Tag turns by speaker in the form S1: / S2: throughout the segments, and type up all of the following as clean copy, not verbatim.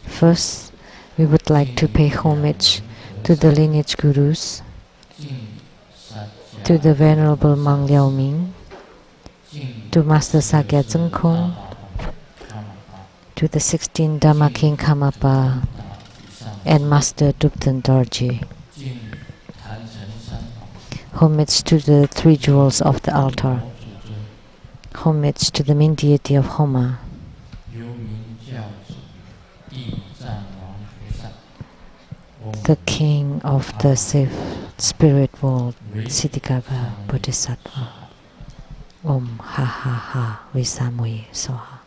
S1: First, we would like to pay homage to the lineage gurus, to the Venerable Mang Liao Ming, to Master Sakya Zeng Kong, to the 16 Dharma King Kamapa, and Master Dupten Dorji. Homage to the three jewels of the altar. Homage to the main deity of Homa. The king of the safe spirit world, Siddhikava Bodhisattva. Om Ha Ha Ha Visamui Soha.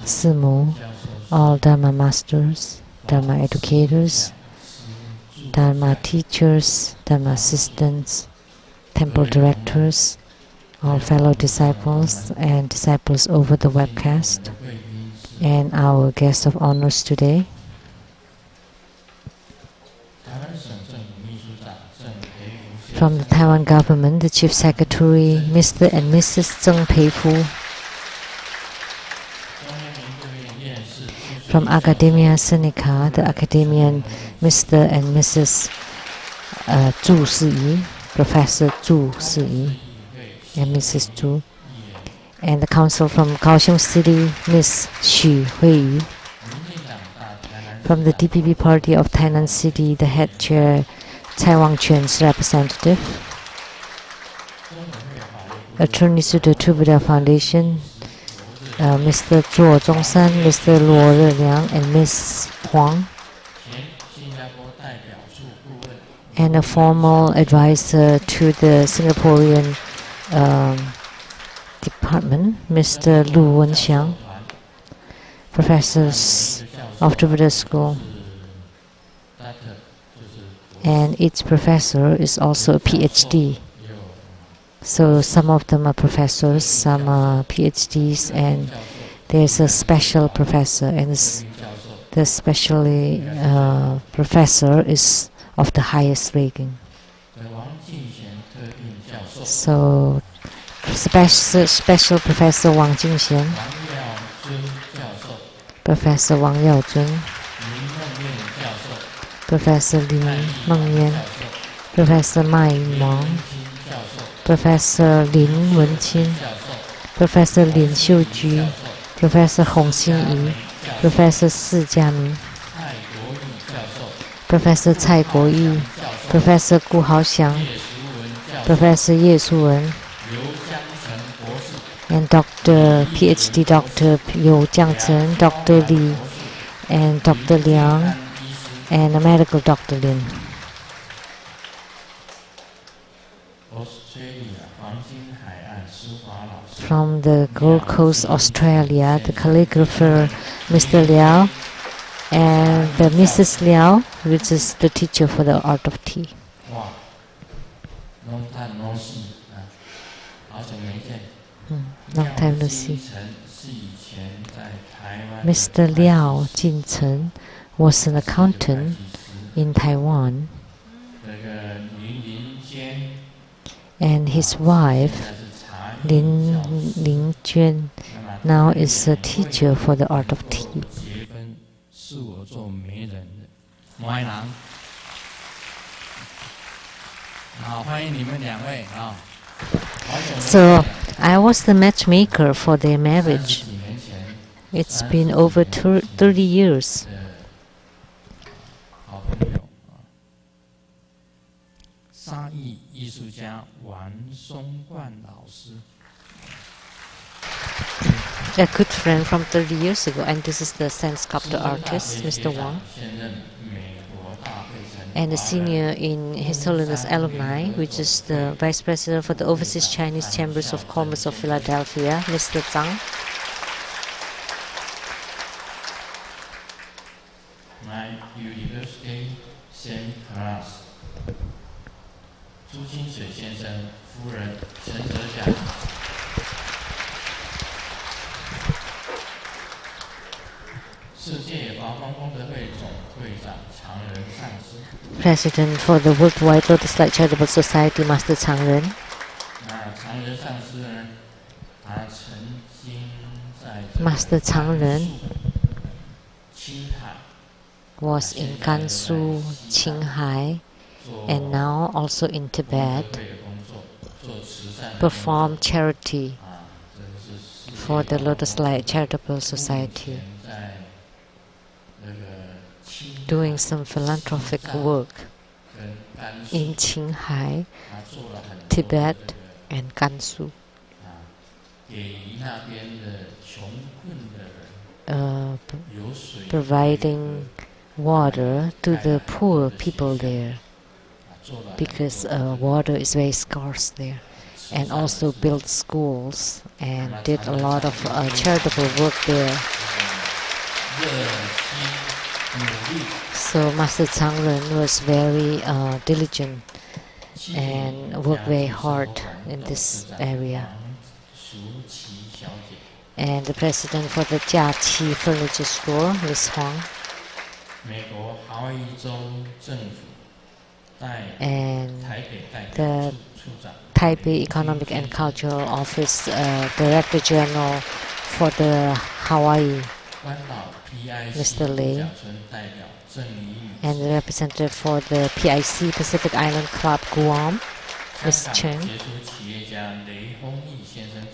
S1: Simu, all Dharma masters, Dharma educators, Dharma teachers, Dharma assistants, temple directors, all fellow disciples and disciples over the webcast, and our guest of honors today, from the Taiwan government, the Chief Secretary, Mr. and Mrs. Zheng Peifu, from Academia Sinica, the academician Mr. and Mrs. Zhu Siyi, Professor Zhu Siyi, and Mrs. Zhu, and the council from Kaohsiung City, Ms. Xu Huiyu, from the DPP party of Tainan City, the head chair, Cai Wangquan's representative, attorneys to the True Buddha Foundation, Mr. Zhuo Zhongshan, Mr. Luo Reliang, and Ms. Huang, and a formal advisor to the Singaporean department, Mr. Lu Wenxiang, professors of the Buddha School, and each professor is also a PhD. So some of them are professors, some are PhDs, and there's a special professor, and the specially professor is of the highest ranking. So special Professor Wang Jingxian, Professor Wang Yaozun, Professor Lin Mengyan, Professor Mai Wang, Professor Lin Wenqin, Professor Lin Xiuju, Professor Hong Xinyi, Professor Si Jiaming, Professor Cai Guoyi, Professor Gu Haoxiang, Professor Ye Suwen, and PhD Dr. Liu Jiangchen, Dr. Li, and Dr. Liang, and a medical Dr. Lin. From the Gold Coast, Australia, the calligrapher Mr. Liao, and the Mrs. Liao, which is the teacher for the art of tea. Long time no see. Mr. Liao Jincheng was an accountant in Taiwan, and his wife Lin Lingjuan now is a teacher for the art of tea. So I was the matchmaker for their marriage. It's been over 30 years. A good friend from 30 years ago, and this is the sand sculptor artist, Mr. Wang, and a senior in His Holiness Alumni, which is the Vice President for the Overseas Chinese Chambers of Commerce of Philadelphia, Mr. Tsang.
S2: My university same class. 朱金水先生夫人陈哲甲。 President for the Worldwide Lotus Light Charitable Society, Master Chang Ren.
S1: Master Changren was in Gansu, Qinghai, and now also in Tibet, performed charity for the Lotus Light Charitable Society, doing some philanthropic work in Qinghai, Tibet, and Gansu, providing water to the poor people there, because water is very scarce there, and also built schools and did a lot of charitable work there. So Master Changren was very diligent and worked very hard in this area. And the president for the Jiaqi Furniture Store, Ms. Huang, and the Taipei Economic and Cultural Office Director General for the Hawaii, Mr. Lei, and the representative for the PIC, Pacific Island Club, Guam, Ms. Chen,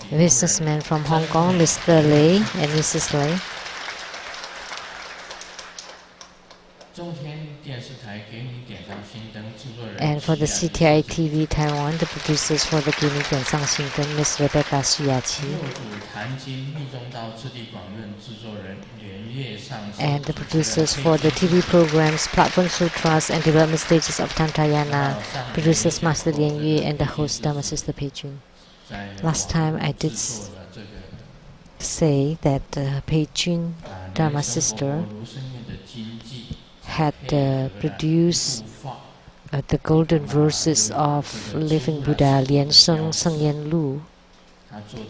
S1: businessman from Hong Kong, Mr. Lei and Mrs. Lei, and for the CTI TV Taiwan, the producers for the Gimi Diansang Xingden, Ms. Rebecca Xuyaqi, and the producers for the TV programs Platform Sutras and Development Stages of Tantayana, producers Master Lian Yue and the host Dharma Sister Pei Jun. Last time I did say that Pei Jun, Dharma Sister, had produced the golden verses of living Buddha Sheng-yen Lu,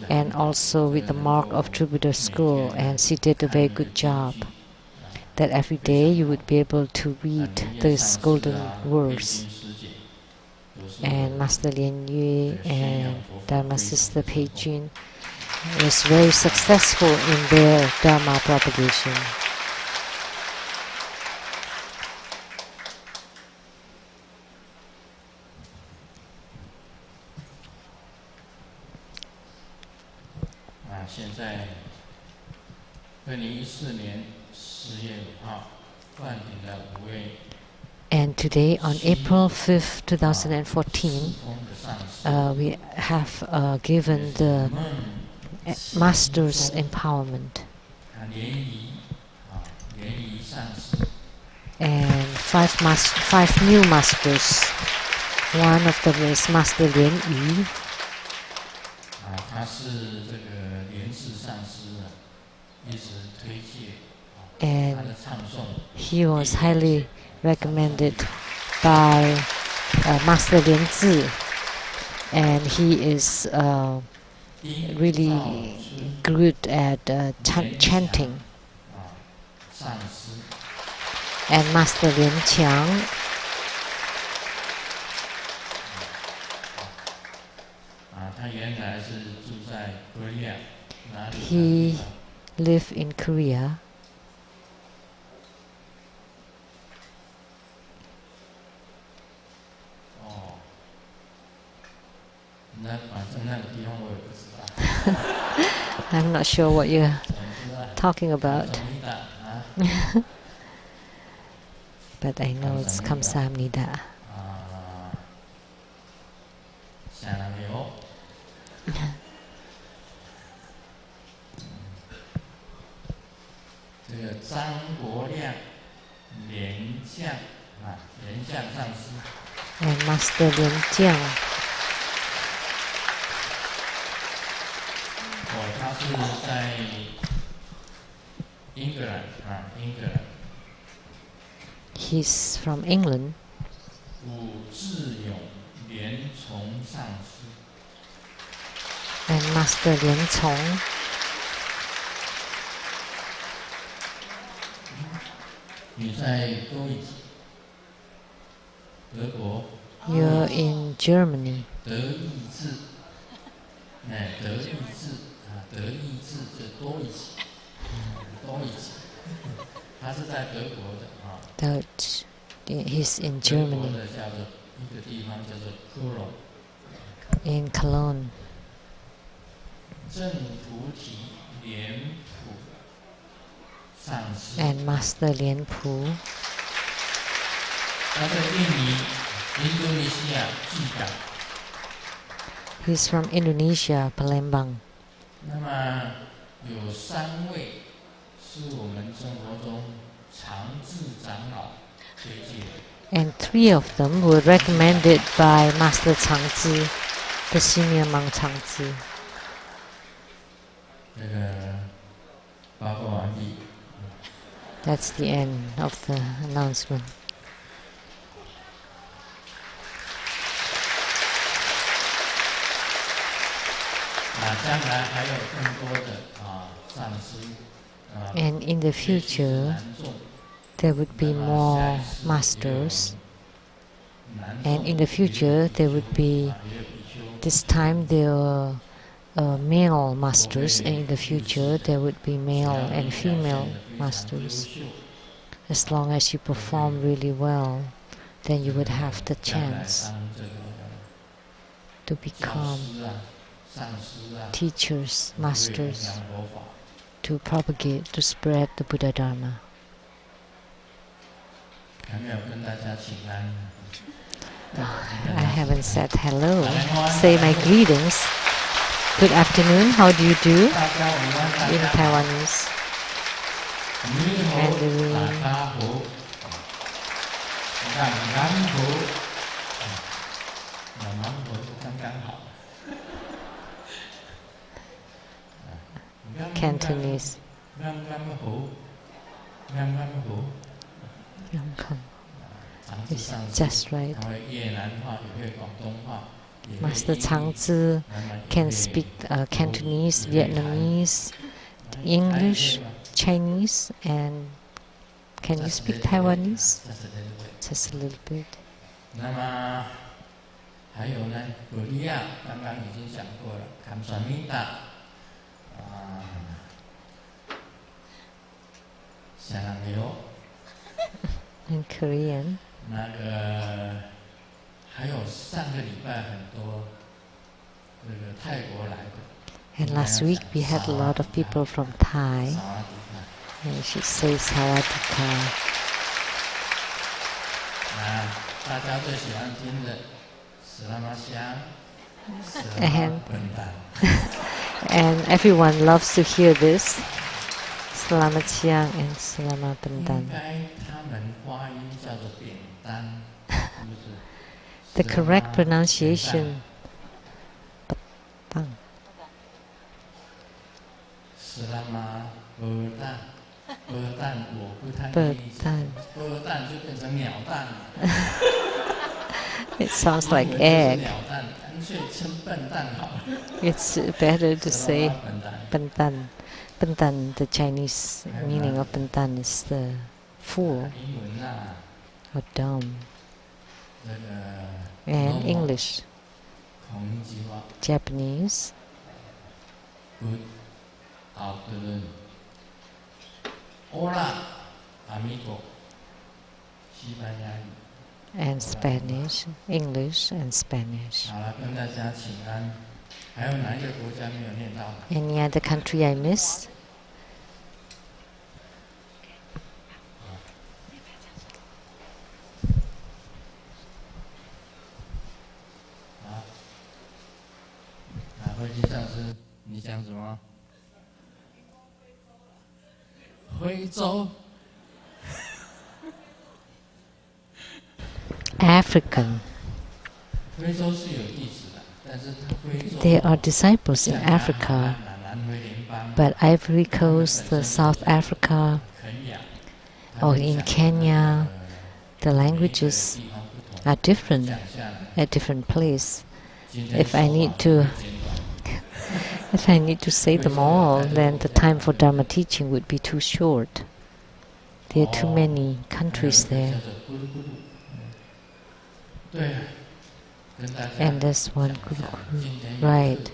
S1: and also with the mark of True Buddha School, and she did a very good job. That every day you would be able to read this golden verse. And Master Lian Yue and Dharma Sister Pei Jun was very successful in their Dharma propagation. And today, on April 5th, 2014, we have given the Master's Empowerment. And five new Masters. One of them is Master Lian Yu. And he was highly recommended by Master Lian Zi, and he is really good at chanting. And Master Lian Qiang, he lived in Korea. I'm not sure what you're talking about. But I know it's Kamsahamnida. And Master Lian Jiang. He's from England. And Master Lian Cong. You're in Germany. Deutsch. He's in Germany. In Cologne. And Master Lien Pu. He's from Indonesia, Palembang. And 3 of them were recommended by Master Changzi, the senior monk Changzi. That's the end of the announcement. And in the future, there would be more masters. And in the future, there would be, this time there were male masters, and in the future there would be male and female masters. As long as you perform really well, then you would have the chance to become teachers, masters, to propagate, to spread the Buddha Dharma. I haven't said hello. Say my greetings. Good afternoon. How do you do? In Taiwanese. Mandarin. Cantonese. It's just right. Master Changzi can speak Cantonese, Vietnamese, English, Chinese, and can you speak Taiwanese? Just a little bit. In Korean. And last week we had a lot of people from Thai. And she says Sawadika. And everyone loves to hear this. Selamat siang and selamat pendan. The correct pronunciation, petang. It sounds like egg. It's better to say pendan. Pendan, the Chinese meaning of pendan is the fool or dumb. And English, Japanese,
S2: good afternoon. Hola, amigo.
S1: And Spanish, English and Spanish. Any other country I missed? African. There are disciples in Africa, but Ivory Coast, South Africa, or in Kenya, the languages are different at different places. If I need to say them all, then the time for Dharma teaching would be too short. There are too many countries there. And there's one guru, right?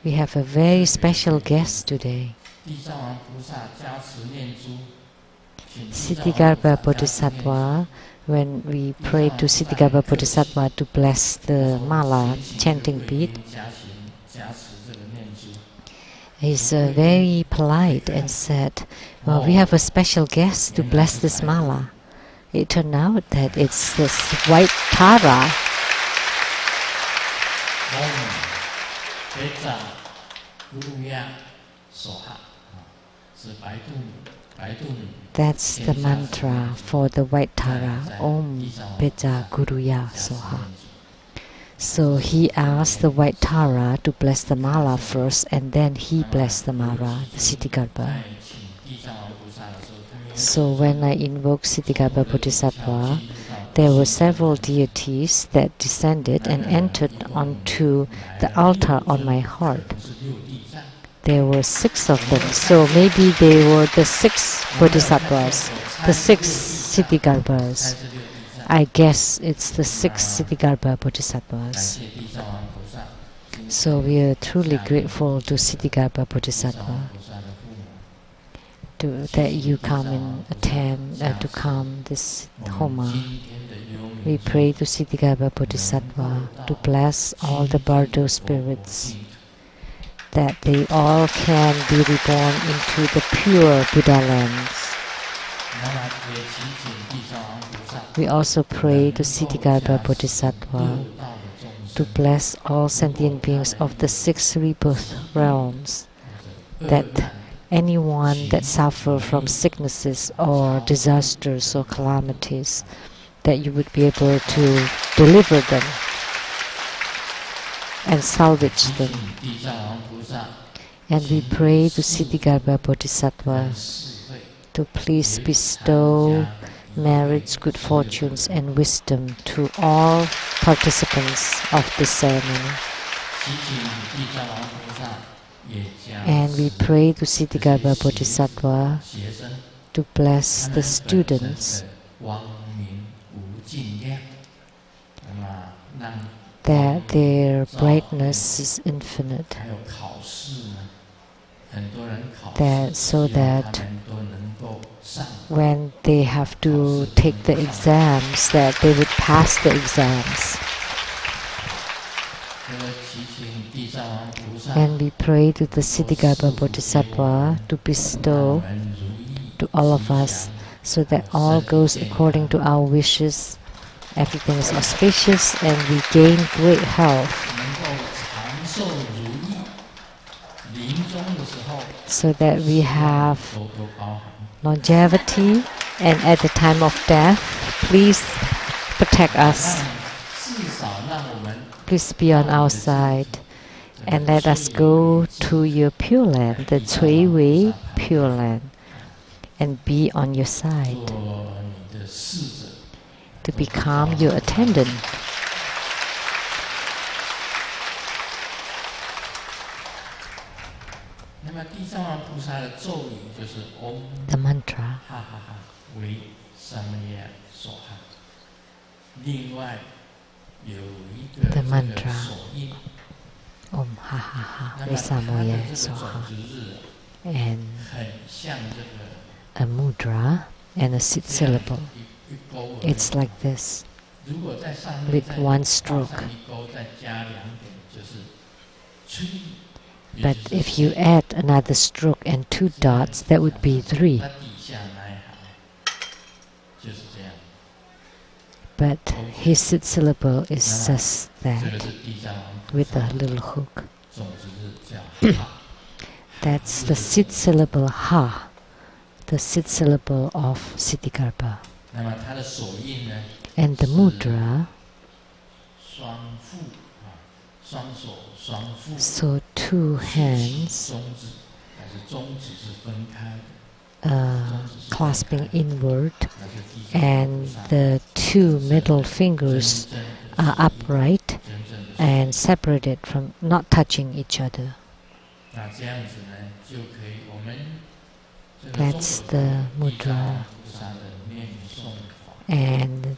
S1: We have a very special guest today. Siddhigarbha Bodhisattva, when we pray to Siddhigarbha Bodhisattva to bless the mala chanting bead, he's very polite and said, well, we have a special guest to bless this mala. It turned out that it's this white Tara. That's the mantra for the white Tara, Om Peja Guruya Soha. So he asked the white Tara to bless the mala first, and then he blessed the mala, the Siddhigarbha. So when I invoked Siddhigarbha Bodhisattva, there were several deities that descended and entered onto the altar on my heart. There were 6 of them, so maybe they were the 6 Bodhisattvas, the 6 Siddhigarbhas. I guess it's the 6 Siddhigarbha Bodhisattvas. So we are truly grateful to Siddhigarbha Bodhisattva that you come and attend to come this Homa. We pray to Siddhigarbha Bodhisattva to bless all the Bardo spirits, that they all can be reborn into the pure Buddha lands. We also pray to Siddhigarbha Bodhisattva to bless all sentient beings of the 6 rebirth realms, that anyone that suffer from sicknesses or disasters or calamities, that you would be able to deliver them and salvage them. And we pray to Siddhigarbha Bodhisattva to please bestow marriage, good fortunes and wisdom to all participants of this ceremony. And we pray to Siddhigarbha Bodhisattva to bless the students, that their brightness is infinite, so that when they have to take the exams, that they would pass the exams. And we pray to the Siddhigarbha Bodhisattva to bestow to all of us, so that all goes according to our wishes, everything is auspicious, and we gain great health, so that we have longevity, and at the time of death, please protect us. Please be on our side, and let us go to your Pure Land, the Cui Wei Pure Land, and be on your side, to become your attendant. The mantra. The mantra. Om ha ha ha Visamoye Soha. And a mudra and a sit syllable. It's like this, with one stroke. But if you add another stroke and 2 dots, that would be 3. But his sit syllable is just that, with a little hook. That's the sit syllable ha, the sit syllable of Siddhigarbha. And the mudra, so 2 hands clasping inward, and the 2 middle fingers are upright and separated from, not touching each other. That's the mudra. And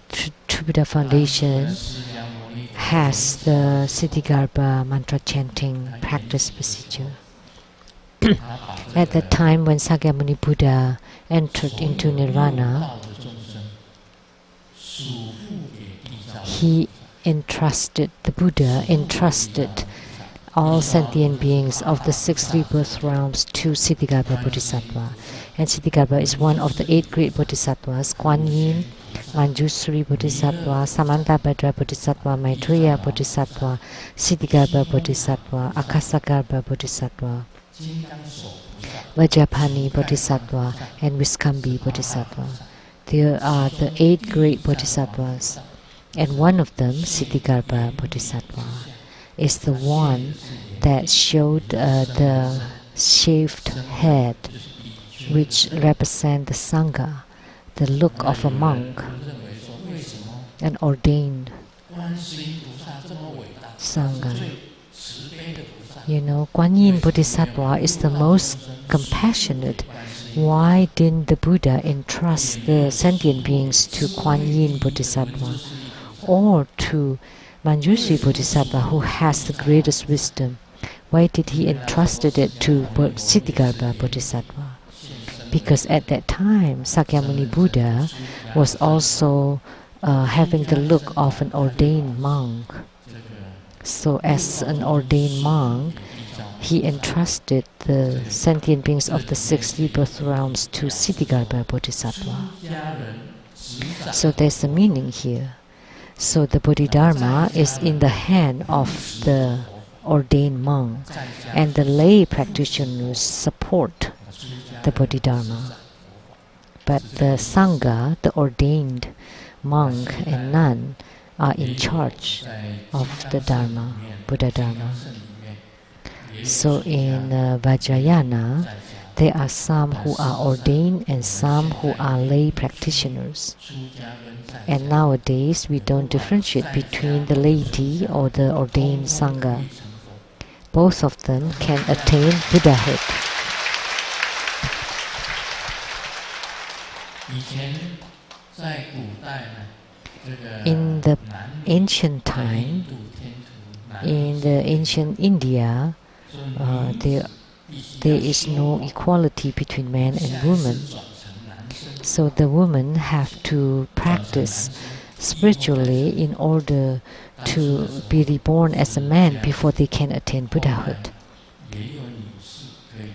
S1: True Buddha Foundation has the Siddhigarbha mantra chanting practice procedure. At the time when Sakyamuni Buddha entered into Nirvana, the Buddha entrusted all sentient beings of the 6 rebirth realms to Siddhigarbha Bodhisattva. And Siddhigarbha is one of the 8 great bodhisattvas: Kuan Yin, Manjusri Bodhisattva, Samantabhadra Bodhisattva, Maitreya Bodhisattva, Siddhigarbha Bodhisattva, Akasagarbha Bodhisattva, Vajrapani Bodhisattva, and Viskambi Bodhisattva. There are the 8 great bodhisattvas, and one of them, Siddhigarbha Bodhisattva, is the one that showed the shaved head, which represent the Sangha, the look of a monk, an ordained Sangha. You know, Kuan Yin Bodhisattva is the most compassionate. Why didn't the Buddha entrust the sentient beings to Kuan Yin Bodhisattva or to Manjusri Bodhisattva, who has the greatest wisdom? Why did he entrust it to Siddhigarbha Bodhisattva? Because at that time, Sakyamuni Buddha was also having the look of an ordained monk. So as an ordained monk, he entrusted the sentient beings of the 6 rebirth realms to Siddhigarbha Bodhisattva. So there's a meaning here. So the Bodhidharma is in the hand of the ordained monk, and the lay practitioners support the Bodhidharma. But the Sangha, the ordained monk and nun, are in charge of the Dharma, Buddha Dharma. So in Vajrayana, there are some who are ordained and some who are lay practitioners. And nowadays, we don't differentiate between the laity or the ordained Sangha. Both of them can attain Buddhahood. In the ancient time, in the ancient India, there is no equality between man and woman. So the women have to practice spiritually in order to be reborn as a man before they can attain Buddhahood.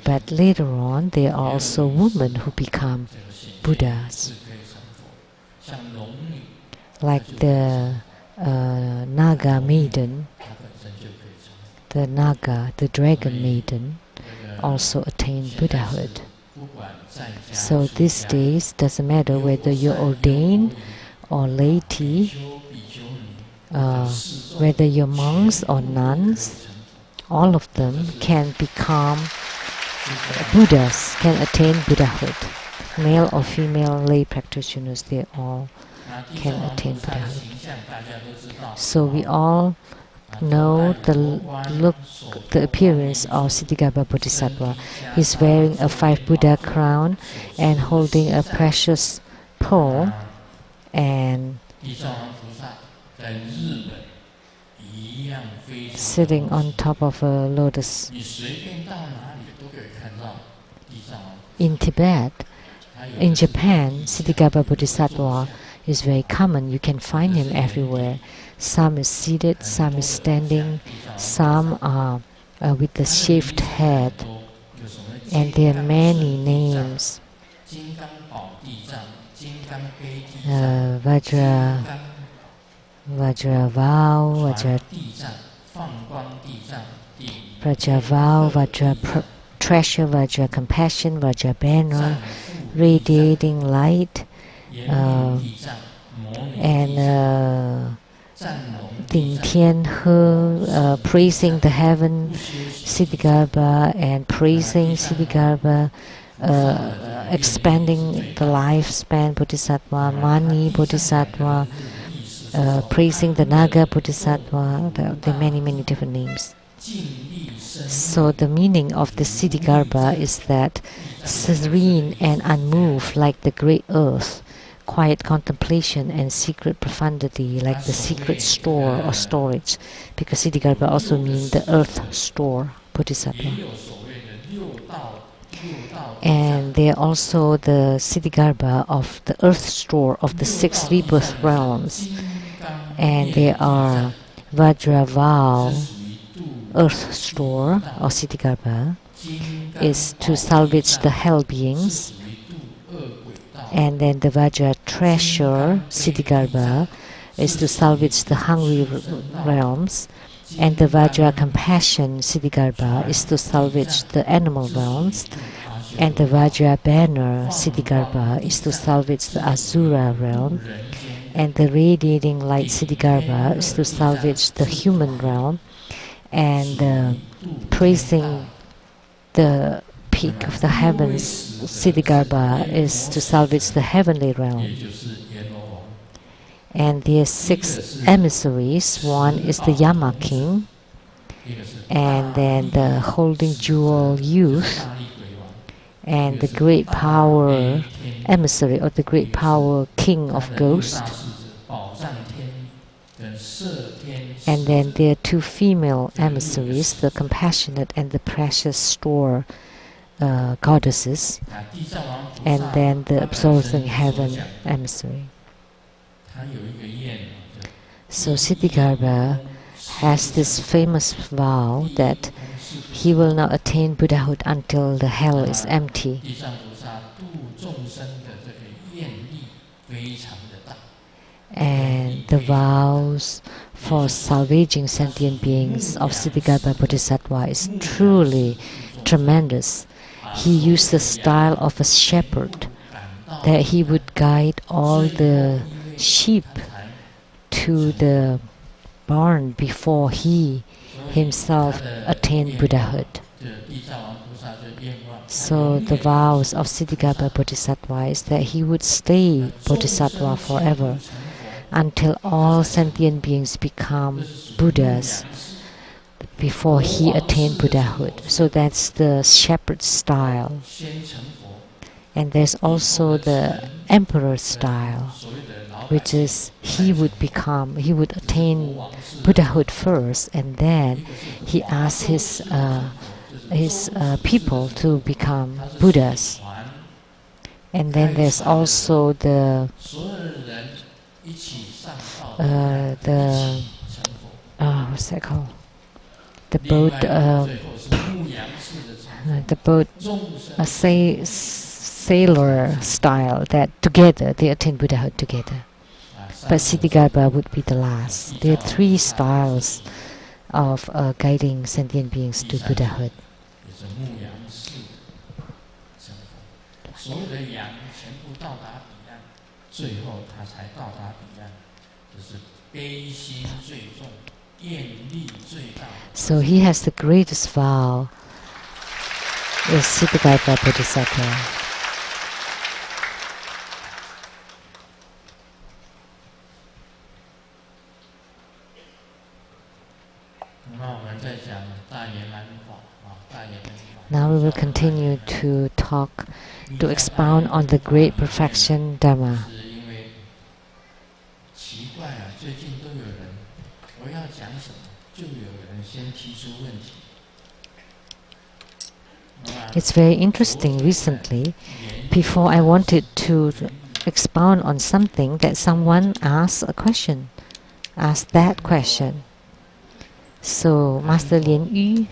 S1: But later on, there are also women who become Buddhas, like the Naga maiden, the dragon maiden, also attained Buddhahood. So these days, doesn't matter whether you're ordained or laity, whether you're monks or nuns, all of them can become Buddhas, can attain Buddhahood. Male or female lay practitioners, they all can attain Buddhahood. So we all know the appearance of Siddhigarbha Bodhisattva. He's wearing a 5 Buddha crown and holding a precious pearl and sitting on top of a lotus. In Tibet, in Japan, Siddhigarbha Bodhisattva is very common. You can find him everywhere. Some is seated, some is standing, some are with the shaved head, and there are many names. Vajra Vow, Vajra Treasure, Vajra Compassion, Vajra Banner, Radiating Light, and Ding Tian He, praising the heaven, Siddhigarbha, and praising Siddhigarbha, expanding the lifespan Bodhisattva, Mani Bodhisattva, praising the Naga Bodhisattva. There are many, many different names. So the meaning of the Siddhigarbha is that serene and unmoved like the great earth, quiet contemplation and secret profundity, like the secret store or storage, because Siddhigarbha also means the earth store, Bodhisattva. And they are also the Siddhigarbha of the earth store of the 6 rebirth realms. And they are Vajraval, earth store or Siddhigarbha, is to salvage the hell beings. And then the Vajra treasure, Siddhigarbha, is to salvage the hungry realms. And the Vajra compassion, Siddhigarbha, is to salvage the animal realms. And the Vajra banner, Siddhigarbha, is to salvage the Asura realm. And the radiating light, Siddhigarbha, is to salvage the human realm. And praising the peak of the heavens, Siddhigarbha, is to salvage the heavenly realm. And there are 6 emissaries. One is the Yama king, and then the holding jewel youth, and the great power emissary, or the great power king of ghosts. And then there are 2 female emissaries, the compassionate and the precious store goddesses, and then the absorbing heaven emissary. So Siddhigarbha has this famous vow that he will not attain Buddhahood until the hell is empty. And the vows for salvaging sentient beings of Siddhigarbha Bodhisattva is truly tremendous. He used the style of a shepherd, that he would guide all the sheep to the barn before he himself attained Buddhahood. So the vows of Siddhigarbha Bodhisattva is that he would stay Bodhisattva forever until all sentient beings become Buddhas before he attained Buddhahood. So that's the shepherd style. And there's also the emperor style, which is he would attain Buddhahood first, and then he asks his people to become Buddhas. And then there's also the what's that called? The boat sailor style, that together they attain Buddhahood together. But Siddhigarbha would be the last. There are 3 styles of guiding sentient beings to Buddhahood. So he has the greatest vow, is Siddhigarbha Bodhisattva. Now we will continue to expound on the great perfection Dharma. It's very interesting. Recently, before I wanted to expound on something, that someone asked that question. So Master Lien Yu,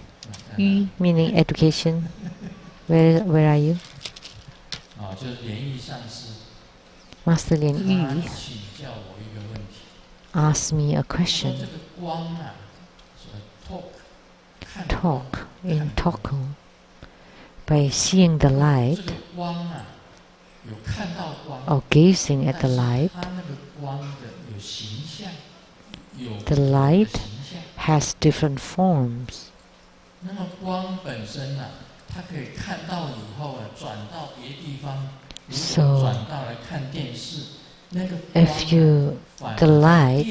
S1: meaning education, where are you? Master Lien Yu asked me a question. Talk in Tokyo. By seeing the light or gazing at the light has different forms. So if the light,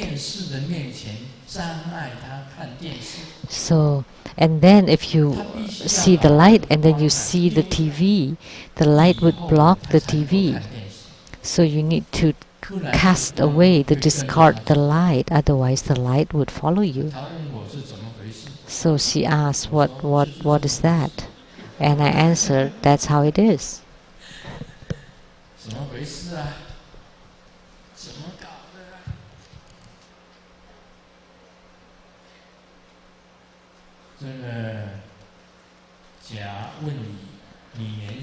S1: and then if you see the light and then you see the TV, the light would block the TV. So you need to cast away, to discard the light, otherwise the light would follow you. So she asked, what is that? And I answered, that's how it is.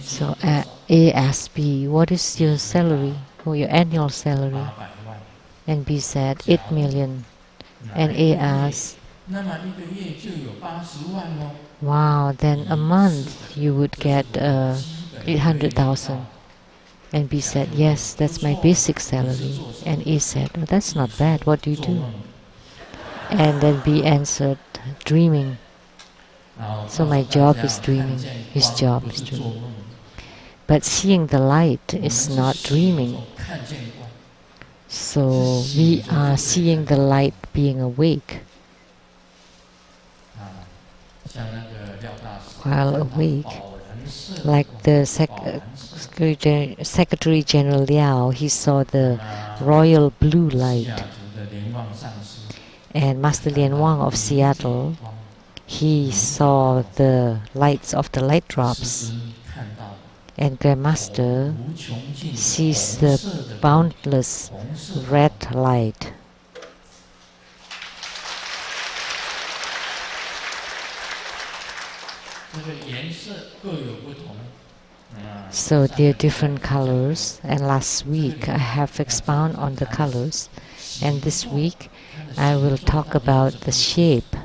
S1: So A asked B, what is your salary, or your annual salary? And B said, 8 million. And A asked, wow, then a month you would get 800,000. And B said, yes, that's my basic salary. And A said, oh, that's not bad, what do you do? And then B answered, dreaming. So my job is dreaming, his job is dreaming. But seeing the light is not dreaming. So we are seeing the light being awake. While awake, like the Secretary General Liao, he saw the royal blue light. And Master Lien Wang of Seattle, he saw the lights of the light drops. And Grandmaster sees the boundless red light. So there are different colors, and last week I have expounded on the colors, and this week I will talk about the shape.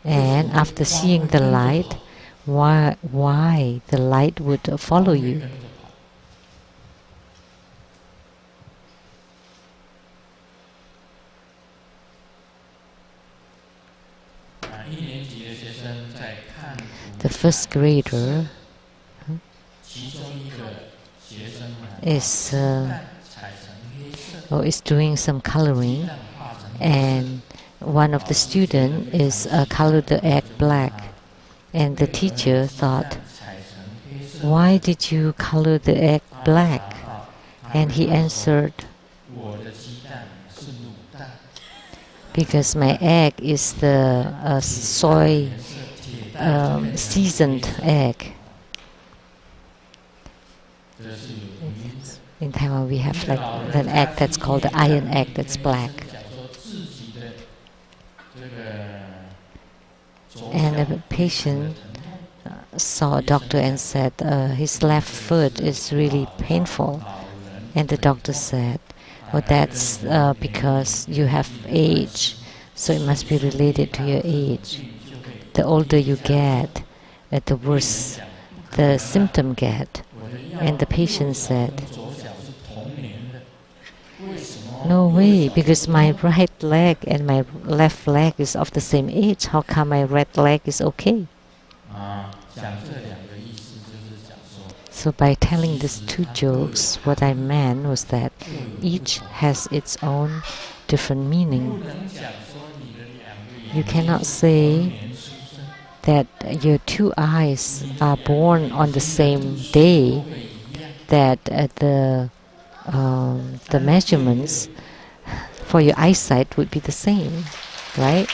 S1: And after seeing the light, why the light would follow you? The first grader is doing some coloring, and one of the students is colored the egg black, and the teacher thought, why did you color the egg black? And he answered, because my egg is the soy seasoned egg. In Taiwan we have like an egg that's called the iron egg that's black. And a patient saw a doctor and said his left foot is really painful. And the doctor said, well, that's because you have age, so it must be related to your age. The older you get, the worse the symptom get. And the patient said, no way, because my right leg and my left leg is of the same age. How come my right leg is okay? So by telling these two jokes, what I meant was that each has its own different meaning. You cannot say that your two eyes are born on the same day, that the measurements for your eyesight would be the same, right?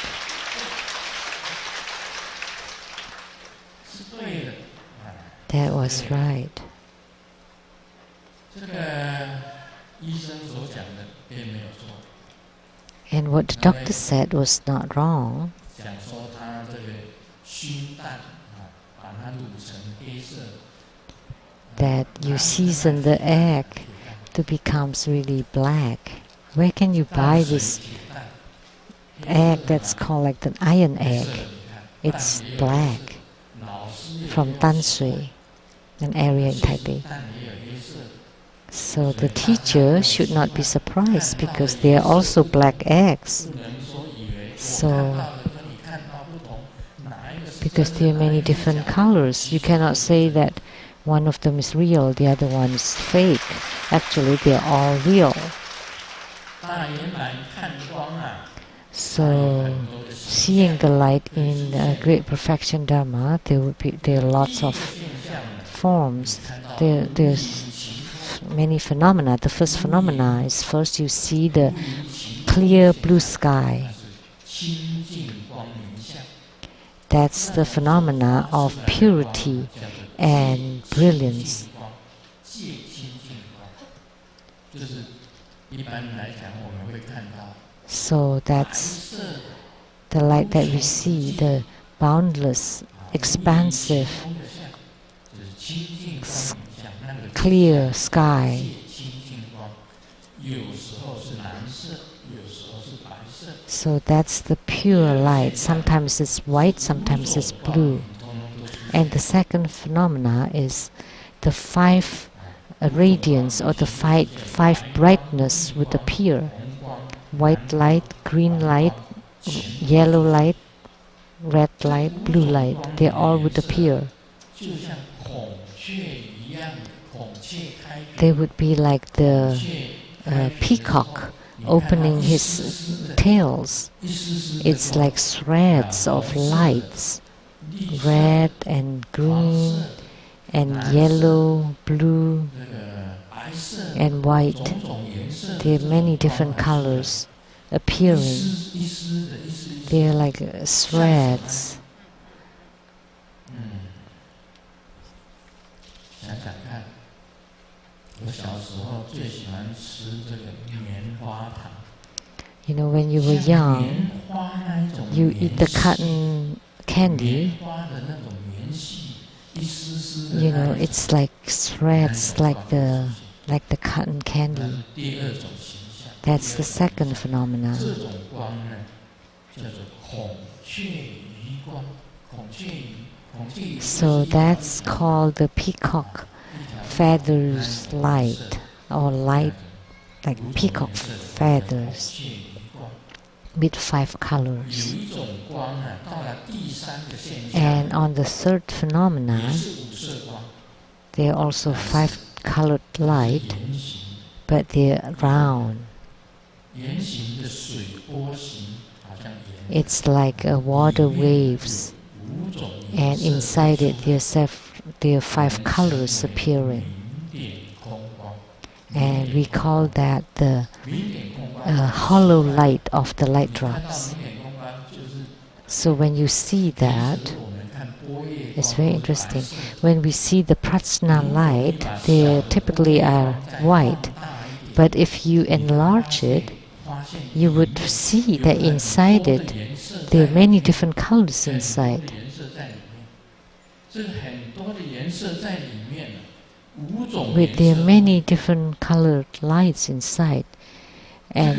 S1: That was right. And what the doctor said was not wrong. That you season the egg to become really black. Where can you buy this egg that's called like an iron egg? It's black. From Tanshui, an area in Taipei. So the teacher should not be surprised because they are also black eggs. So, because there are many different colors, you cannot say that one of them is real, the other one is fake. Actually, they are all real. So, seeing the light in Great Perfection Dharma, there are lots of forms. There's many phenomena. The first phenomena is first you see the clear blue sky. That's the phenomena of purity and brilliance. So that's the light that we see, the boundless, expansive, clear sky. So that's the pure light. Sometimes it's white, sometimes it's blue. And the second phenomena is the five radiance or the five brightness would appear. White light, green light, yellow light, red light, blue light. They all would appear. They would be like the peacock opening his tails. It's like threads of lights, red and green and yellow, blue and white. There are many different colors appearing. They are like threads. You know, when you were young, you eat the cotton candy. You know, it's like threads, like the cotton candy. That's the second phenomenon. So that's called the peacock feathers light, or light like peacock feathers with 5 colors. And on the third phenomena, there are also 5 colored light, but they're round. It's like water waves, and inside it there are 5 colors appearing. And we call that the hollow light of the light drops. So when you see that, it's very interesting. When we see the prajna light, they typically are white. But if you enlarge it, you would see that inside it, there are many different colors inside. There are many different colored lights inside, and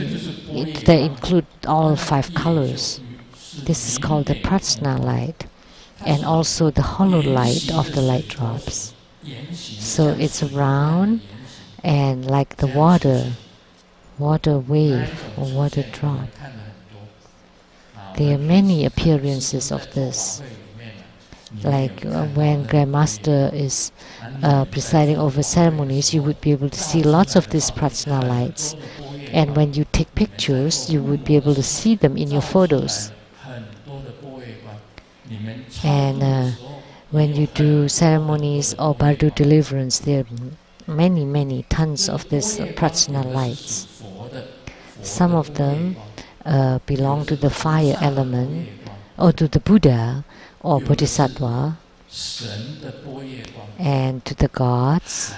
S1: they include all 5 colors. This is called the prajna light, and also the hollow light of the light drops. So it's round and like the water wave or water drop. There are many appearances of this. Like when Grandmaster is presiding over ceremonies, you would be able to see lots of these prajna lights. And when you take pictures, you would be able to see them in your photos. And when you do ceremonies or bardo deliverance, there are many tons of these prajna lights. Some of them belong to the fire element, or to the Buddha or Bodhisattva, and to the gods,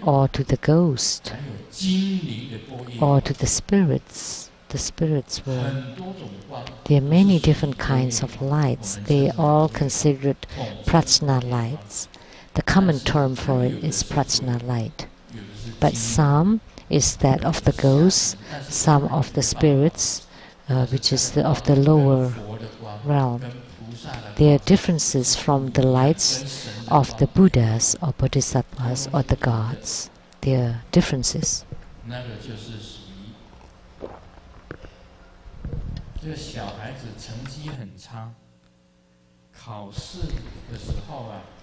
S1: or to the ghost, or to the spirits world. There are many different kinds of lights. They are all considered prajna lights. The common term for it is prajna light. But some is that of the ghosts, some of the spirits, which is of the lower realm. There are differences from the lights of the Buddhas or Bodhisattvas or the gods. There are differences.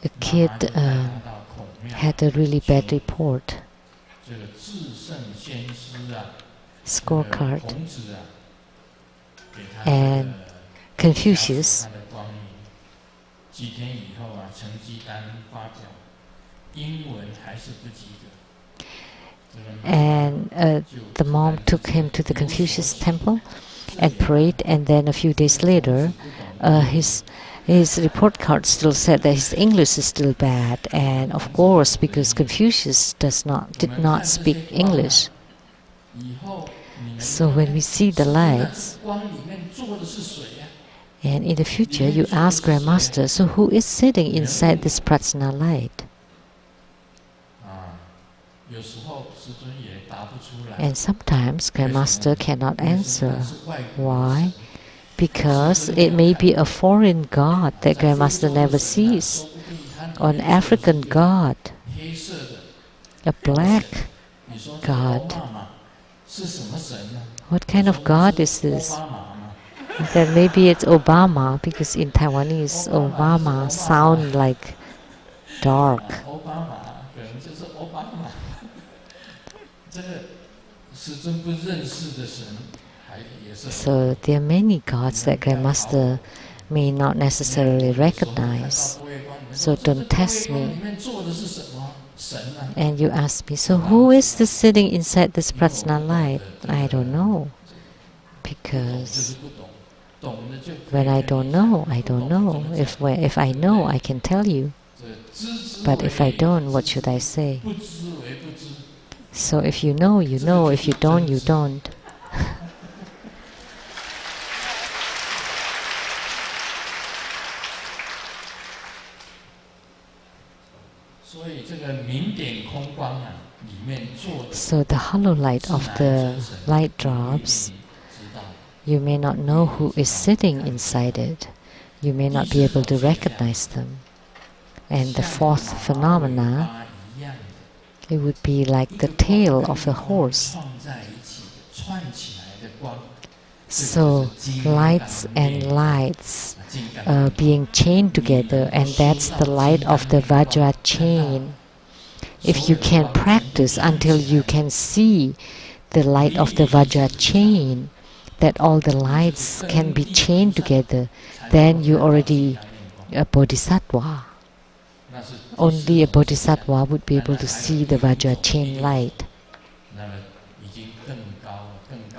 S1: A kid had a really bad report. Scorecard. And Confucius
S2: 几天以后啊，成绩单发表，英文还是不及格。
S1: And the mom took him to the Confucius temple and prayed, and then a few days later, his report card still said that his English is still bad, and of course, because Confucius did not speak English. So when we see the lights, and in the future you ask Grandmaster, so who is sitting inside this prajna light? And sometimes Grandmaster cannot answer. Why? Because it may be a foreign god that Grandmaster never sees, or an African god, a black god. What kind of god is this? Then maybe it's Obama, because in Taiwanese, Obama sound like dark. So there are many gods that Grandmaster may not necessarily recognize. So don't test me. And you ask me, so who is this sitting inside this prajna light? I don't know. Because when I don't know, I don't know. If I know, I can tell you. But if I don't, what should I say? So if you know, you know. If you don't, you don't. So the hollow light of the light drops, you may not know who is sitting inside it. You may not be able to recognize them. And the fourth phenomena, it would be like the tail of a horse. So lights and lights being chained together, and that's the light of the Vajra chain. If you can practice until you can see the light of the Vajra chain, that all the lights can be chained together, then you already a bodhisattva. Only a bodhisattva would be able to see the Vajra chain light.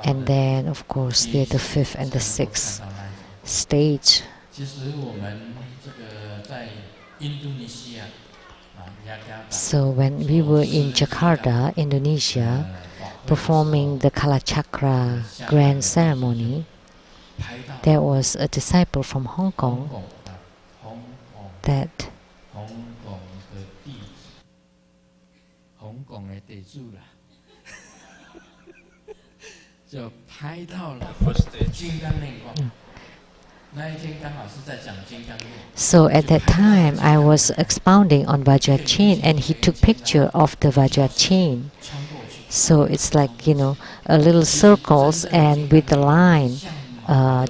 S1: And then, of course, there are the fifth and the sixth stage. So when we were in Jakarta, Indonesia, performing the Kalachakra grand ceremony, there was a disciple from Hong Kong that So at that time, I was expounding on Vajra chain, and he took picture of the Vajra chain. So it's like, a little circles and with the line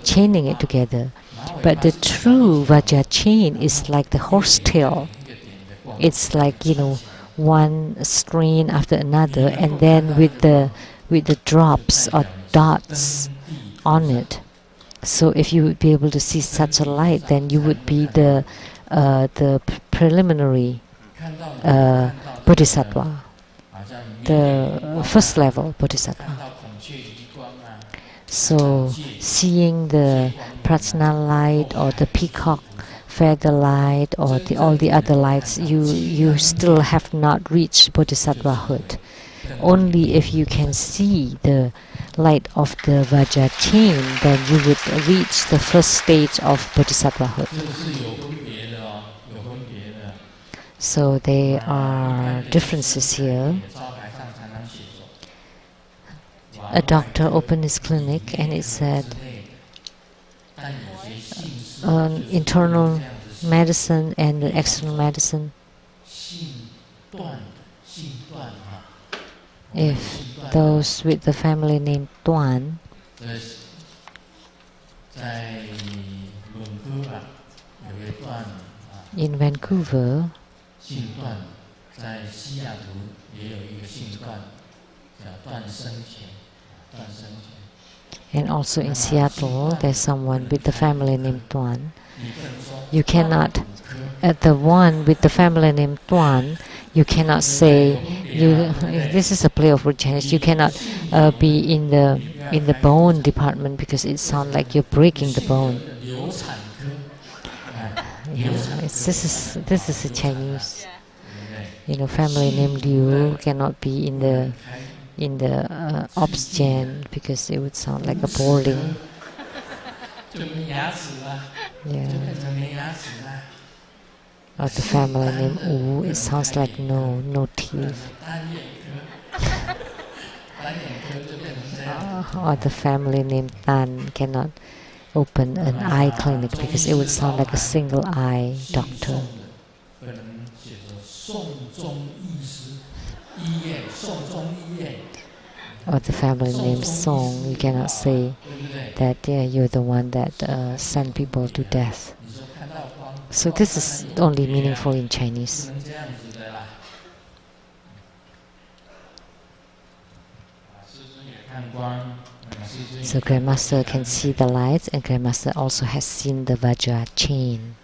S1: chaining it together. But the true Vajra chain is like the horse tail. It's like, one strain after another, and then with the drops or dots on it. So if you would be able to see such a light, then you would be the preliminary bodhisattva, the first level bodhisattva. So seeing the prajna light or the peacock feather light or all the other lights, you still have not reached bodhisattvahood. Only if you can see the light of the Vajra chain, then you would reach the first stage of bodhisattvahood. So there are differences here. A doctor opened his clinic and it said internal medicine and external medicine. If those with the family name Tuan, in Vancouver, and also in Seattle, there's someone with the family name Tuan. You cannot the one with the family name Tuan, you cannot say this is a play of word Chinese. You cannot be in the bone department because it sounds like you're breaking the bone. Yeah, this is a Chinese, family name Liu cannot be in the ops gen because it would sound like a boring. Yeah. Or the family name Wu, it sounds like no teeth. Or the family name Tan cannot open an eye clinic because it would sound like a single eye doctor. Or the family name Song, you cannot say that you're the one that sent people to death. So this is only meaningful in Chinese. So Grandmaster can see the lights, and Grandmaster also has seen the Vajra chain.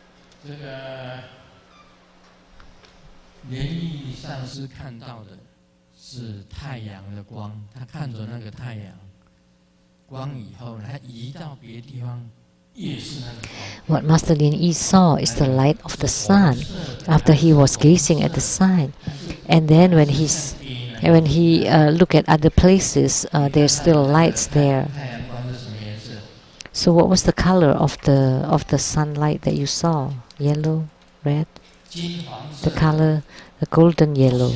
S1: What Master Lin Yi saw is the light of the sun after he was gazing at the sun, and then when he looked at other places, there's still lights there. So what was the color of the sunlight that you saw? Yellow, red? The color, the golden yellow.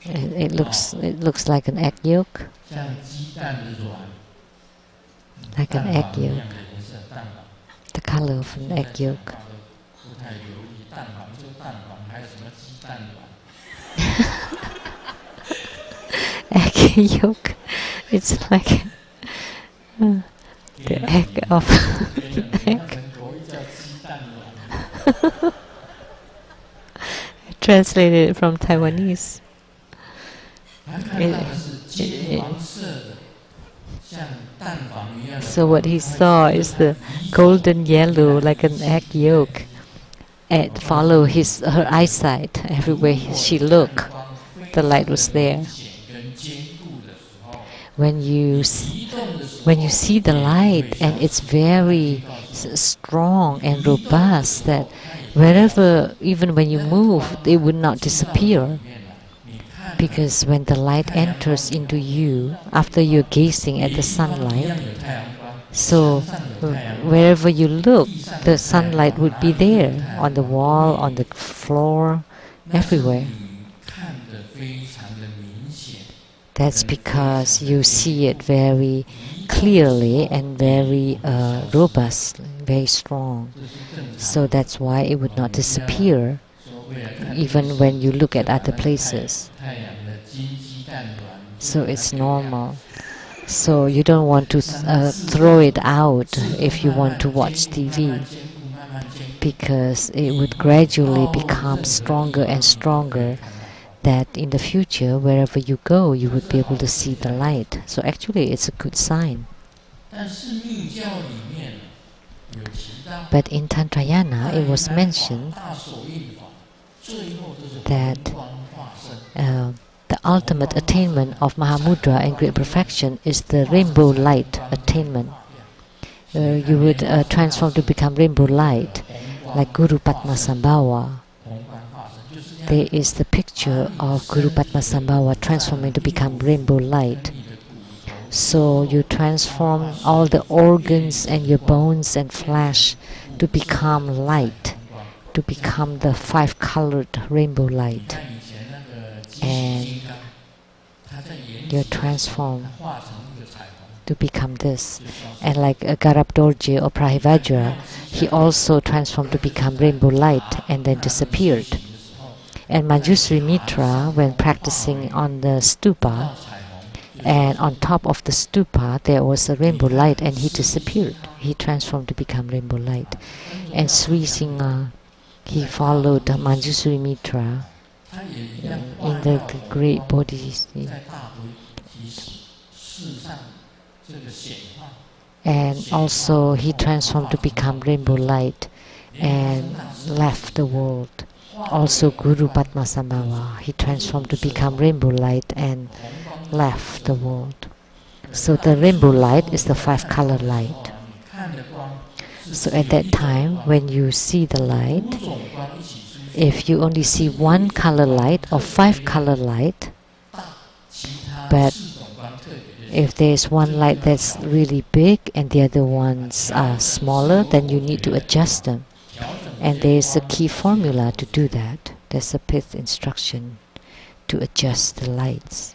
S1: It looks like an egg yolk. Like an egg yolk. The color of an egg yolk. Egg yolk. It's like the egg of egg. Translated it from Taiwanese. So what he saw is the golden yellow like an egg yolk, and follow her eyesight. Everywhere she looked, the light was there. When you see the light, and it's very strong and robust, that wherever, even when you move, it would not disappear. Because when the light enters into you, after you're gazing at the sunlight, so wherever you look, the sunlight would be there, on the wall, on the floor, everywhere. That's because you see it very clearly and very robust, very strong. So that's why it would not disappear, even when you look at other places. So it's normal. So you don't want to throw it out if you want to watch TV, because it would gradually become stronger and stronger, that in the future, wherever you go, you would be able to see the light. So actually it's a good sign. But in Tantrayana, it was mentioned that the ultimate attainment of Mahamudra and great perfection is the rainbow light attainment. You would transform to become rainbow light, like Guru Padmasambhava. There is the picture of Guru Padmasambhava transforming to become rainbow light. So you transform all the organs and your bones and flesh to become light, to become the 5-colored rainbow light. And you're transformed to become this. And like Garabdorje or Prahivajra, he also transformed to become rainbow light and then disappeared. And Manjusri Mitra, when practicing on the stupa, and on top of the stupa there was a rainbow light, and he disappeared. He transformed to become rainbow light. And Sri Singha, he followed Manjusri Mitra in the great bodies. And also he transformed to become rainbow light. and left the world. Also Guru Padmasambhava, he transformed to become rainbow light and left the world. So the rainbow light is the 5-color light. So at that time, when you see the light, if you only see 1-color light or 5-color light, but if there is one light that's really big and the other ones are smaller, then you need to adjust them. And there is a key formula to do that. There's a 5th instruction to adjust the lights.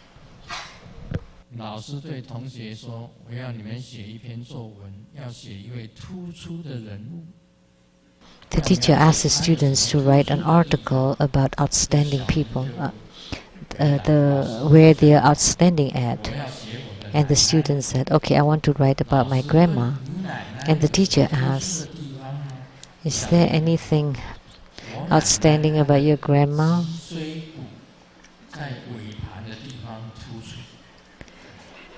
S1: The teacher asked the students to write an article about outstanding people, where they are outstanding at. And the students said, okay, I want to write about my grandma. And the teacher asked, is there anything outstanding about your grandma?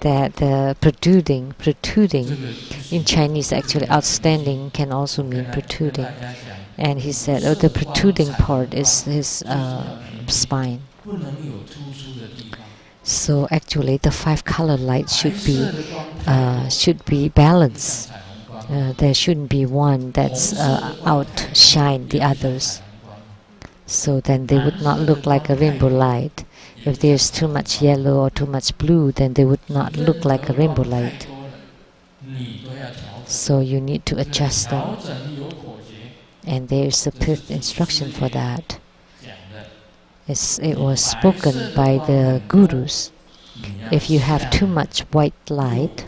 S1: That protruding in Chinese, actually outstanding can also mean protruding. And he said, oh, the protruding part is his spine. So actually the 5-color light should be balanced. There shouldn't be one that's outshine the others. So then they would not look like a rainbow light. If there's too much yellow or too much blue, then they would not look like a rainbow light. So you need to adjust them. And there is a 5th instruction for that. It was spoken by the gurus. If you have too much white light,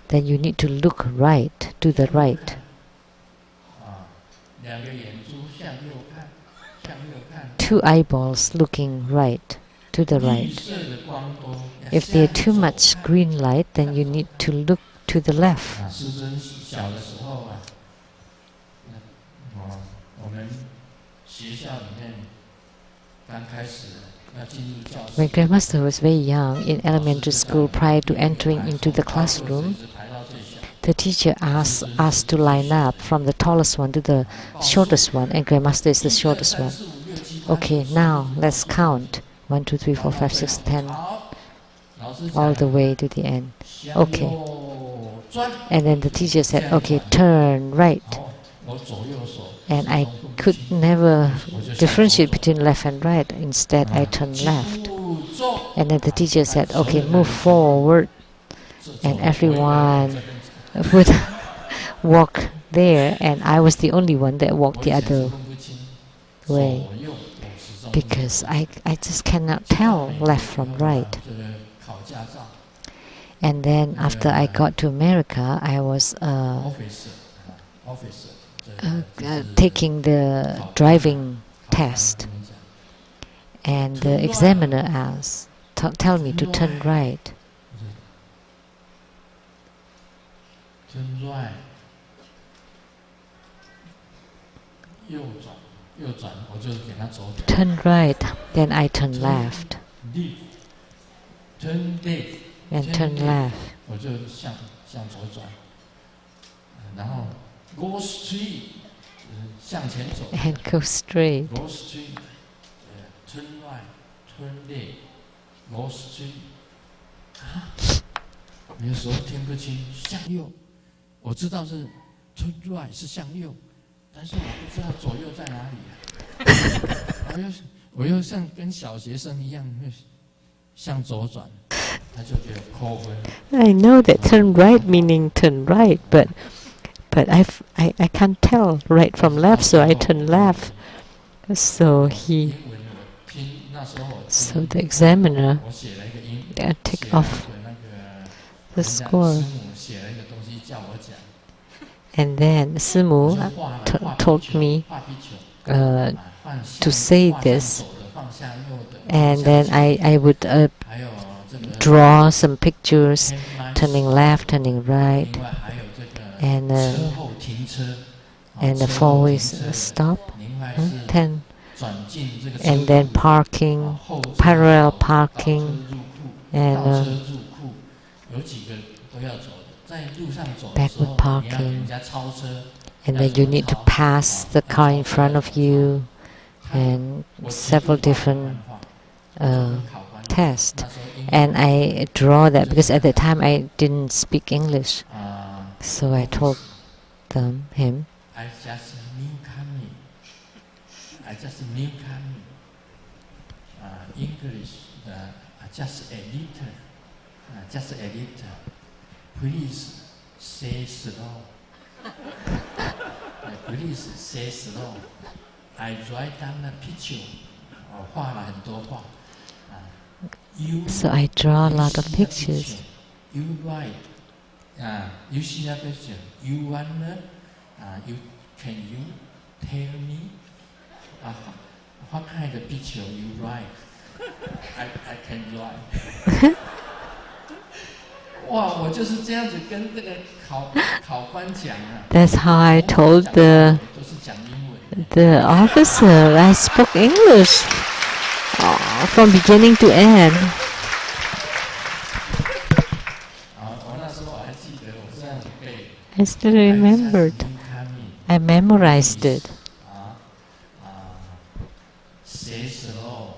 S1: then you need to look right, to the right. 2 eyeballs looking right, to the right. If there are too much green light, then you need to look to the left. When Grandmaster was very young, in elementary school, prior to entering into the classroom, the teacher asked us to line up from the tallest one to the shortest one, and Grandmaster is the shortest one. Okay, now let's count. 1, 2, 3, 4, 5, 6, 10, all the way to the end. Okay. And then the teacher said, okay, turn right. And I could never differentiate between left and right. Instead, I turned left. And then the teacher said, okay, move forward. And everyone would walk there, and I was the only one that walked the other way, because I just cannot tell left from right. And then after I got to America, I was taking the driving test, and the examiner asked, tell me to turn right. Turn right, then I turn left. And turn left. And go straight.
S2: Turn right, turn left, go straight. 有时候听不清向右，我知道是 turn right 是向右，但是我不知道左右在哪里啊。我又像跟小学生一样向左转，他就觉得扣分。
S1: I know that turn right meaning turn right, but I can't tell right from left, so I turn left. So the examiner take off the score. And then Simu told me to say this, and then I would draw some pictures, turning left, turning right, and the 4 ways stop, 10, and then parking, parallel parking, and backward parking, and then you need to pass the car in front of you, and several different tests. And I draw that because at the time I didn't speak English, so I told him.
S2: I just new coming. English, just a little. Please say slow. Please say slow. I write down a picture. 画了很多画。
S1: So I draw a lot of pictures.
S2: You write. You see that picture. You wonder. Can you tell me what kind of picture you write? I can write. 哇，我就是这样子跟这个考官讲啊。
S1: That's how I told the officer. I spoke English from beginning to end.
S2: 我那时候我还记得，我这样子背。
S1: I still remembered. I memorized it.
S2: Say slow.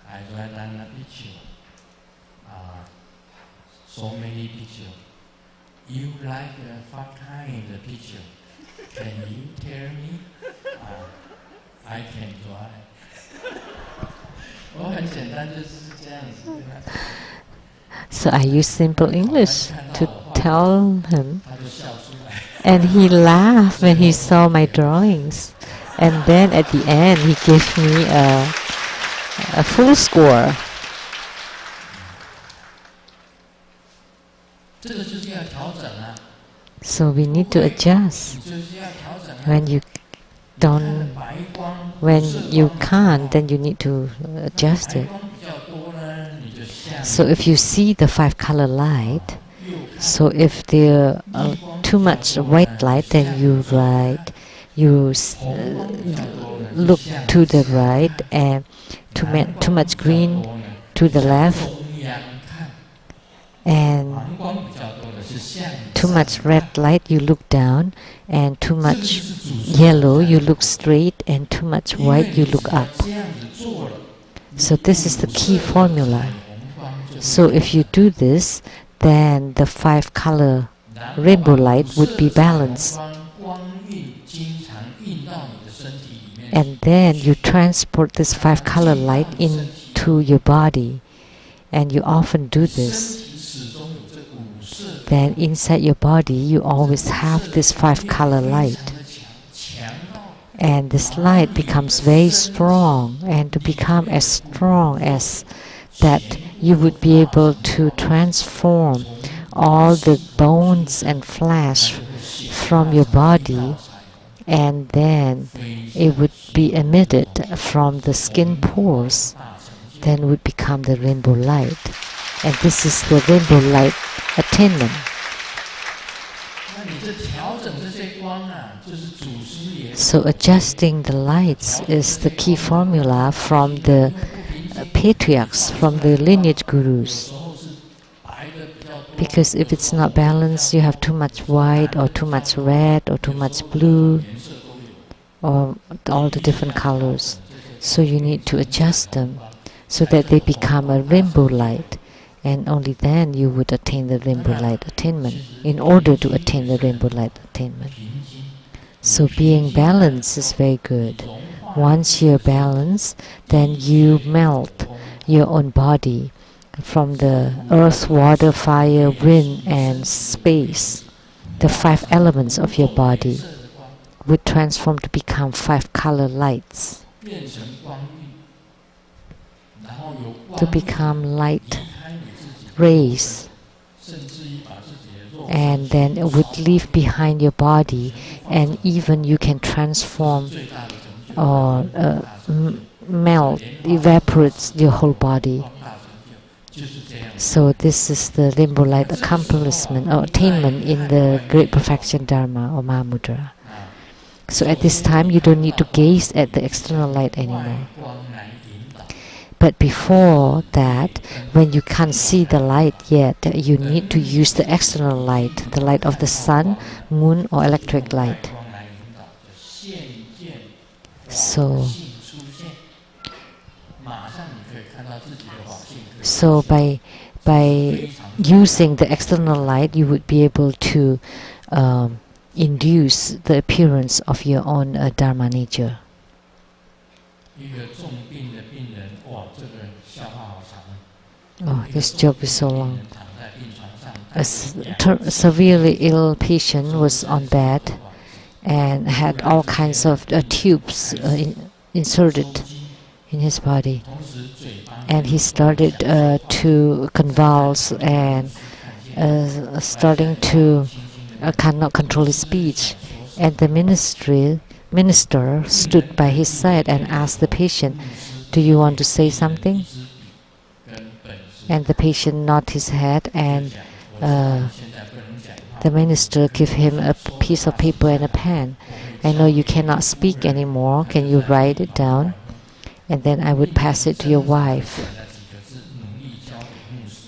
S2: I write down a picture. So many pictures. You like what kind of picture? Can you tell me? I can draw. 我很简单，就是这样子跟他讲。
S1: So I used simple English to tell him, and he laughed when he saw my drawings. And then at the end, he gave me a full score.
S2: 这个就是要调整啊。
S1: So we need to adjust. When you don't, when you can't, then you need to adjust it. So if you see the 5-color light, so if there too much white light, then you look to the right, and too much green to the left, and too much red light you look down, and too much yellow you look straight, and too much white you look up. So this is the key formula. So if you do this, then the 5-color rainbow light would be balanced. And then you transport this 5-color light into your body, and you often do this. Then inside your body you always have this 5-color light, and this light becomes very strong, and to become as strong as that, you would be able to transform all the bones and flesh from your body, and then it would be emitted from the skin pores, then would become the rainbow light. And this is the rainbow light attainment. So adjusting the lights is the key formula from the patriarchs, from the lineage gurus. Because if it's not balanced, you have too much white or too much red or too much blue or all the different colors. So you need to adjust them so that they become a rainbow light, and only then you would attain the rainbow light attainment, in order to attain the rainbow light attainment. So being balanced is very good. Once you're balanced, then you melt your own body from the earth, water, fire, wind, and space. The 5 elements of your body would transform to become 5-color lights, to become light rays, and then it would leave behind your body, and even you can transform or melt, evaporates your whole body. So this is the rainbow light accomplishment or attainment in the Great Perfection Dharma or Mahamudra. So at this time you don't need to gaze at the external light anymore, But before that, when you can't see the light yet, you need to use the external light, the light of the sun, moon, or electric light. So by using the external light, you would be able to induce the appearance of your own Dharma nature. Oh, this joke is so long. A severely ill patient was on bed and had all kinds of tubes inserted in his body. And he started to convulse and starting to cannot control his speech. And the minister stood by his side and asked the patient, "Do you want to say something?" And the patient nodded his head, and the minister gave him a piece of paper and a pen. "I know you cannot speak anymore. Can you write it down? And then I would pass it to your wife."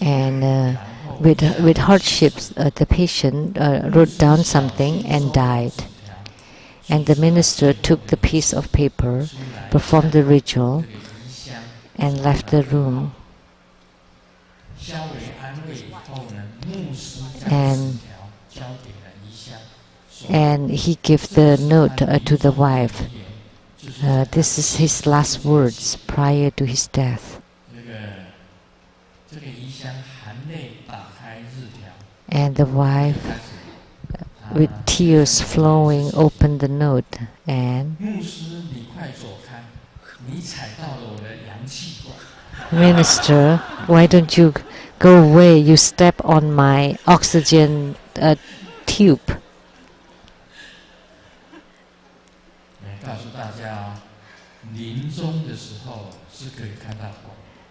S1: And with hardships, the patient wrote down something and died. And the minister took the piece of paper, performed the ritual, and left the room. And he gave the note to the wife. This is his last words prior to his death. And the wife, with tears flowing, opened the note and, "Minister, why don't you go away? You step on my oxygen tube."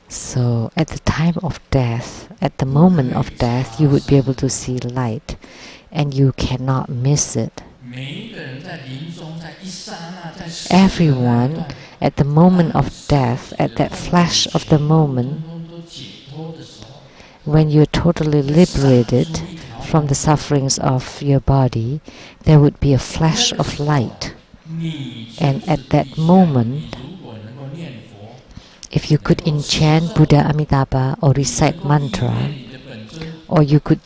S1: So at the time of death, at the moment of death, you would be able to see light, and you cannot miss it. Everyone, at the moment of death, at that flash of the moment, when you're totally liberated from the sufferings of your body, there would be a flash of light. And at that moment, if you could enchant Buddha Amitabha or recite mantra, or you could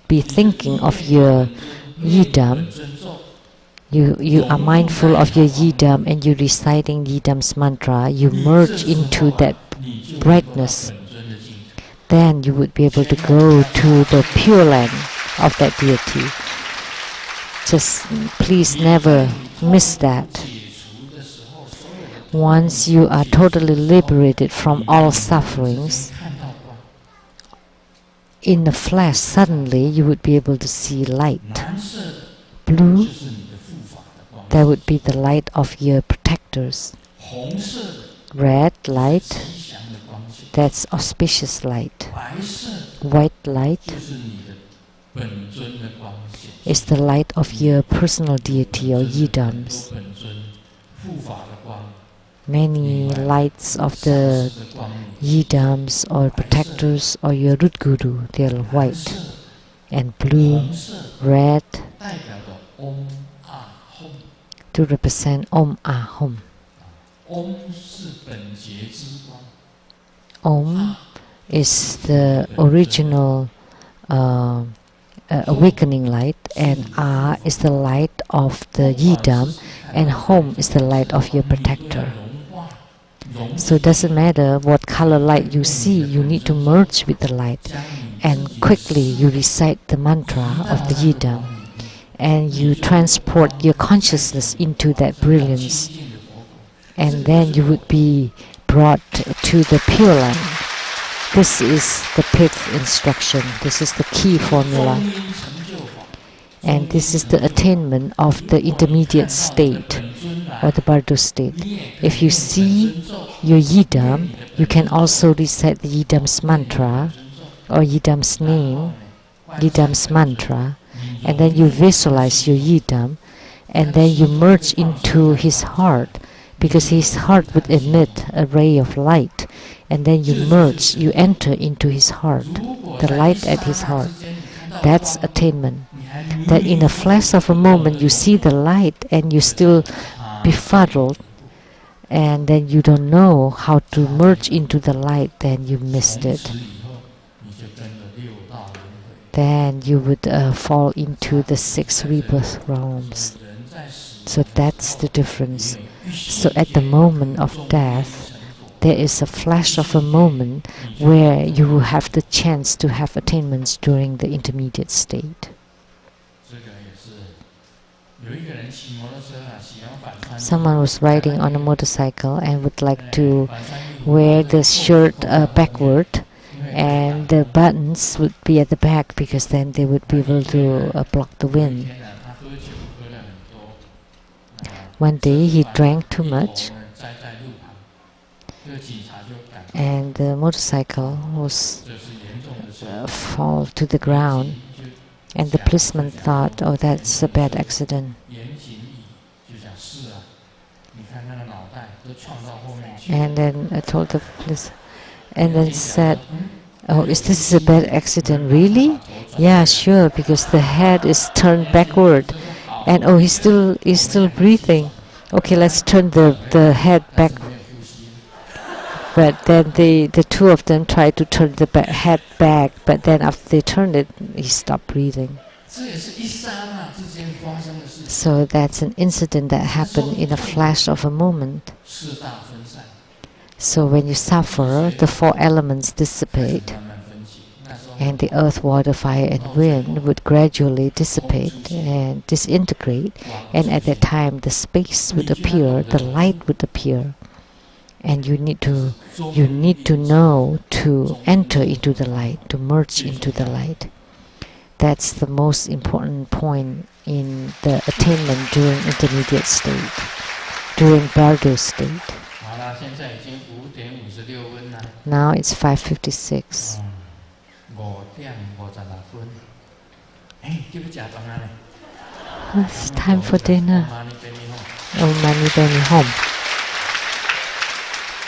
S1: be thinking of your yidam, you are mindful of your yidam and you're reciting yidam's mantra, you merge into that brightness, then you would be able to go to the pure land of that deity. Just please never miss that. Once you are totally liberated from all sufferings, in the flash, suddenly you would be able to see light. Blue, that would be the light of your protectors. Red light, that's auspicious light. White light is the light of your personal deity or yidams. Many lights of the yidams or protectors or your root guru, they are white and blue, red, to represent Om Ahom. Om is the original awakening light, and Ah is the light of the yidam, and Hom is the light of your protector. So it doesn't matter what color light you see, you need to merge with the light, and quickly you recite the mantra of the yidam, and you transport your consciousness into that brilliance, and then you would be brought to the pure land. This is the fifth instruction. This is the key formula. And this is the attainment of the intermediate state, or the Bardo state. If you see your yidam, you can also recite the yidam's mantra, or yidam's name, yidam's mantra, and then you visualize your yidam, and then you merge into his heart, because his heart would emit a ray of light, and then you merge, you enter into his heart, the light at his heart. That's attainment. That in a flash of a moment you see the light and you still befuddled, and then you don't know how to merge into the light, then you missed it. Then you would fall into the 6 rebirth realms. So that's the difference. So at the moment of death, there is a flash of a moment where you have the chance to have attainments during the intermediate state. Someone was riding on a motorcycle and would like to wear the shirt backward, and the buttons would be at the back because then they would be able to block the wind. One day he drank too much, and the motorcycle was fall to the ground, and the policeman thought, oh, that's a bad accident. And then I told the police, and then said, oh, is this a bad accident? Really? Yeah, sure, because the head is turned backward, and oh, he's still breathing. Okay, let's turn the head back. But then the two of them tried to turn the head back, but then after they turned it, he stopped breathing. So that's an incident that happened in a flash of a moment. So when you suffer, the 4 elements dissipate, and the earth, water, fire, and wind would gradually dissipate and disintegrate, and at that time the space would appear, the light would appear, and you need to know to enter into the light, to merge into the light. That's the most important point in the attainment during intermediate state, during bardo state. Now it's 5:56. It's time for dinner. Oh, Mani Benny home.